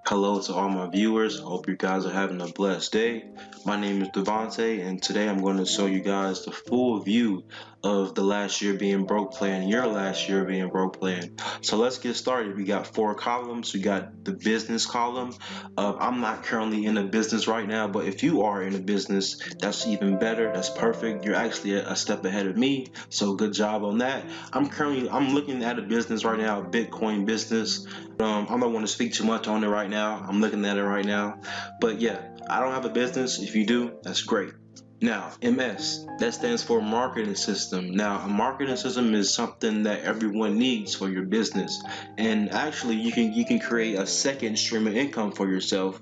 Hello to all my viewers. Hope you guys are having a blessed day. My name is Devontae, and today I'm going to show you guys the full view of the last year being broke plan, your last year being broke plan. So let's get started. We got 4 columns. We got the business column. I'm not currently in a business right now, but if you are in a business, that's even better. That's perfect. You're actually a step ahead of me. So good job on that. I'm looking at a business right now, a Bitcoin business. I don't want to speak too much on it right now. I'm looking at it right now. But yeah, I don't have a business. If you do, that's great. Now, MS, that stands for marketing system. Now, a marketing system is something that everyone needs for your business. And actually, you can create a second stream of income for yourself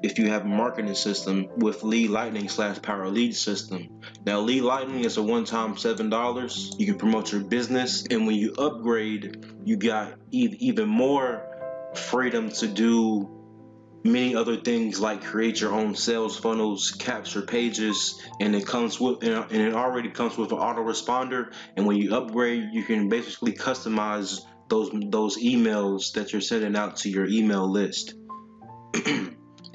if you have a marketing system with Lead Lightning / Power Lead system. Now, Lead Lightning is a one-time $7. You can promote your business, and when you upgrade, you got even more freedom to do many other things like create your own sales funnels, capture pages, and it already comes with an autoresponder. And when you upgrade, you can basically customize those emails that you're sending out to your email list.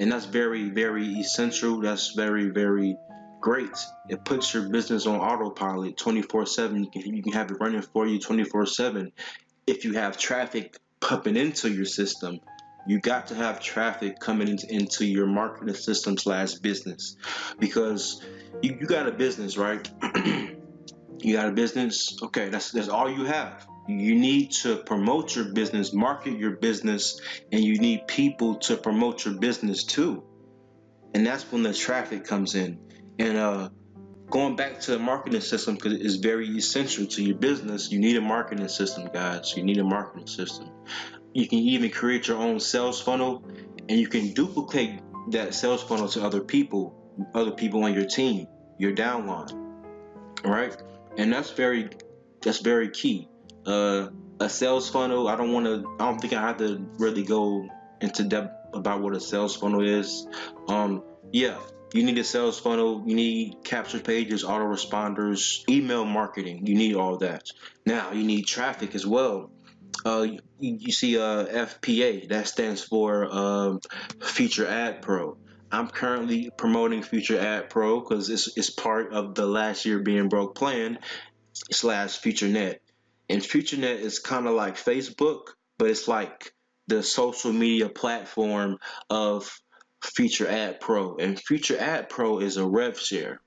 And that's very, very essential. That's very, very great. It puts your business on autopilot 24/7. You can have it running for you 24/7. If you have traffic pumping into your system, you got to have traffic coming into your marketing system / business, because you got a business, right? You got a business. Okay, that's all you have. You need to promote your business, market your business, and you need people to promote your business too. And that's when the traffic comes in. And going back to the marketing system, because it is very essential to your business, you need a marketing system, guys. You need a marketing system. You can even create your own sales funnel, and you can duplicate that sales funnel to other people on your team, your downline. All right, and that's very key. A sales funnel. I don't think I have to really go into depth about what a sales funnel is. Yeah, you need a sales funnel. You need capture pages, autoresponders, email marketing. You need all that. Now you need traffic as well. You see FPA, that stands for Feature Ad Pro. I'm currently promoting Feature Ad Pro because it's part of the last year being broke plan / FutureNet. And FutureNet is kind of like Facebook, but it's like the social media platform of Feature Ad Pro. And Feature Ad Pro is a rev share.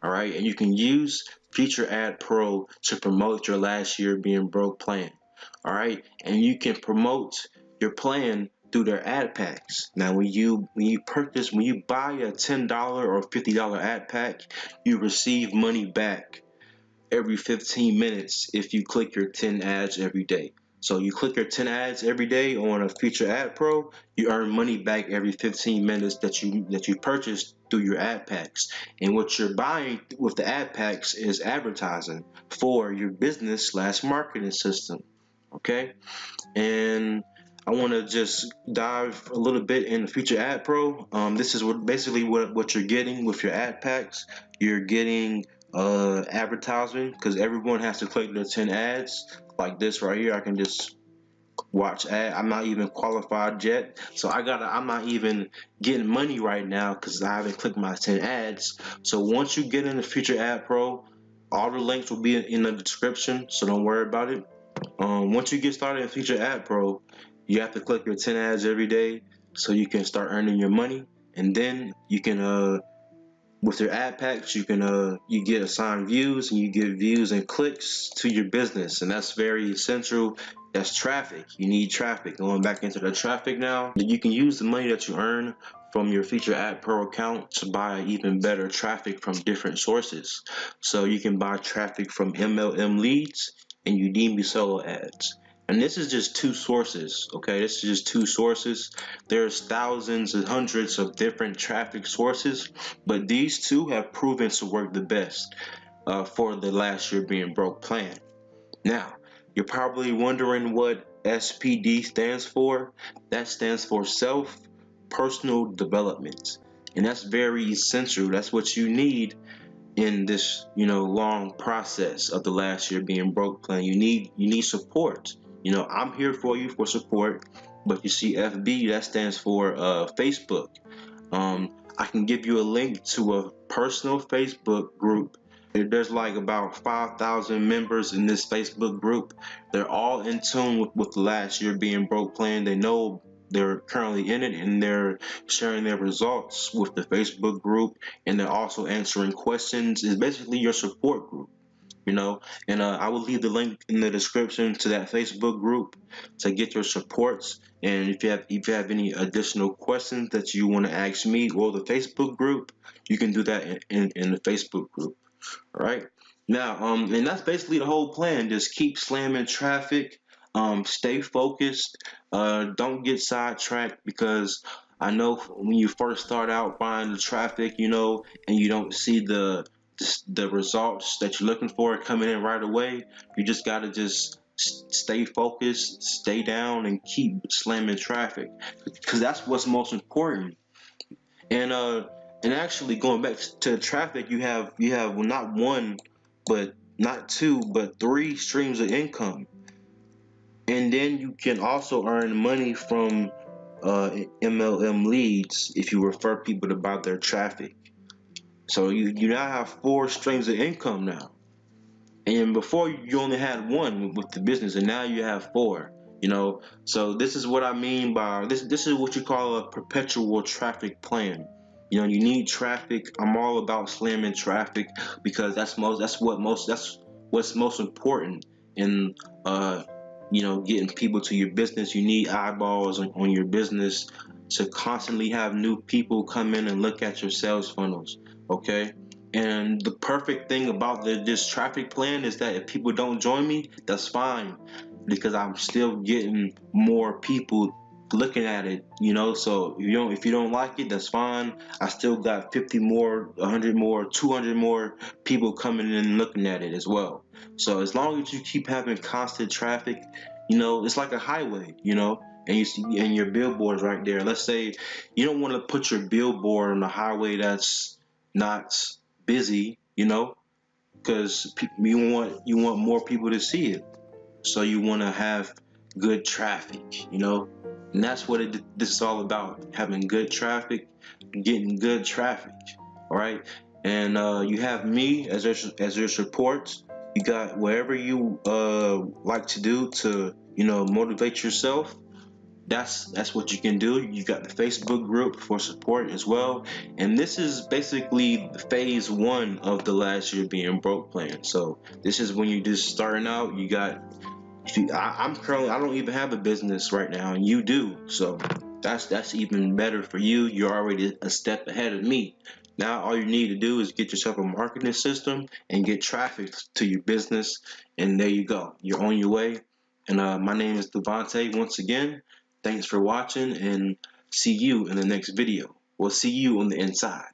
All right, and you can use Feature Ad Pro to promote your last year being broke plan. All right, and you can promote your plan through their ad packs. Now, when you buy a $10 or $50 ad pack, you receive money back every 15 minutes if you click your 10 ads every day. So you click your 10 ads every day on a Feature Ad Pro, you earn money back every 15 minutes that you purchased through your ad packs. And what you're buying with the ad packs is advertising for your business / marketing system. Okay, and I want to just dive a little bit in the Feature Ad Pro. This is what you're getting with your ad packs. You're getting advertising, because everyone has to click their 10 ads like this right here. I can just watch ad. I'm not even qualified yet, so I'm not even getting money right now because I haven't clicked my 10 ads. So once you get in the Feature Ad Pro, all the links will be in the description, so don't worry about it. Once you get started in Feature Ad Pro, you have to click your 10 ads every day so you can start earning your money. And then you can with your ad packs, you get assigned views, and you get views and clicks to your business, and that's very essential. That's traffic. You need traffic. Going back into the traffic now, you can use the money that you earn from your Feature Ad Pro account to buy even better traffic from different sources. So you can buy traffic from MLM leads and Udemy solo ads. And this is just 2 sources, okay? This is just 2 sources. There's thousands and hundreds of different traffic sources, but these 2 have proven to work the best for the last year being broke plan. Now, you're probably wondering what SPD stands for. That stands for self-personal development. And that's very essential. That's what you need in this, long process of the last year being broke plan. You need support. I'm here for you for support. But you see, FB, that stands for Facebook. I can give you a link to a personal Facebook group. There's like about 5,000 members in this Facebook group. They're all in tune with the last year being broke plan. They know they're currently in it, and they're sharing their results with the Facebook group, and they're also answering questions. It's basically your support group. And I will leave the link in the description to that Facebook group to get your supports. And if you have any additional questions that you want to ask me or the Facebook group, you can do that in the Facebook group. All right. Now, and that's basically the whole plan. Just keep slamming traffic. Stay focused. Don't get sidetracked, because I know when you first start out buying the traffic, and you don't see the results that you're looking for coming in right away. You just gotta just stay focused, stay down, and keep slamming traffic, because that's what's most important. And actually, going back to the traffic, you have well, not one, but not two, but three streams of income. And then you can also earn money from MLM leads if you refer people to buy their traffic. So you now have four streams of income now. And before, you only had one with the business, and now you have four. So this is what I mean by this. This is what you call a perpetual traffic plan. You need traffic. I'm all about slamming traffic, because that's what's most important in getting people to your business. You need eyeballs on your business to constantly have new people come in and look at your sales funnels. Okay. And the perfect thing about this traffic plan is that if people don't join me, that's fine, because I'm still getting more people looking at it. So if you don't like it, that's fine. I still got 50 more, 100 more, 200 more people coming in and looking at it as well. So as long as you keep having constant traffic, it's like a highway. And you see, and your billboards right there. Let's say you don't want to put your billboard on a highway that's not busy, because you want more people to see it. So you want to have good traffic, and that's what this is all about: having good traffic, getting good traffic. All right. And you have me as your support. You got whatever you like to do to motivate yourself. That's what you can do. You got the Facebook group for support as well. And this is basically phase one of the last year being broke plan. So this is when you're just starting out. You got, I'm currently, I don't even have a business right now, and you do. So that's even better for you. You're already a step ahead of me. Now all you need to do is get yourself a marketing system and get traffic to your business, and there you go. You're on your way. And my name is Devontae once again. Thanks for watching, and see you in the next video. We'll see you on the inside.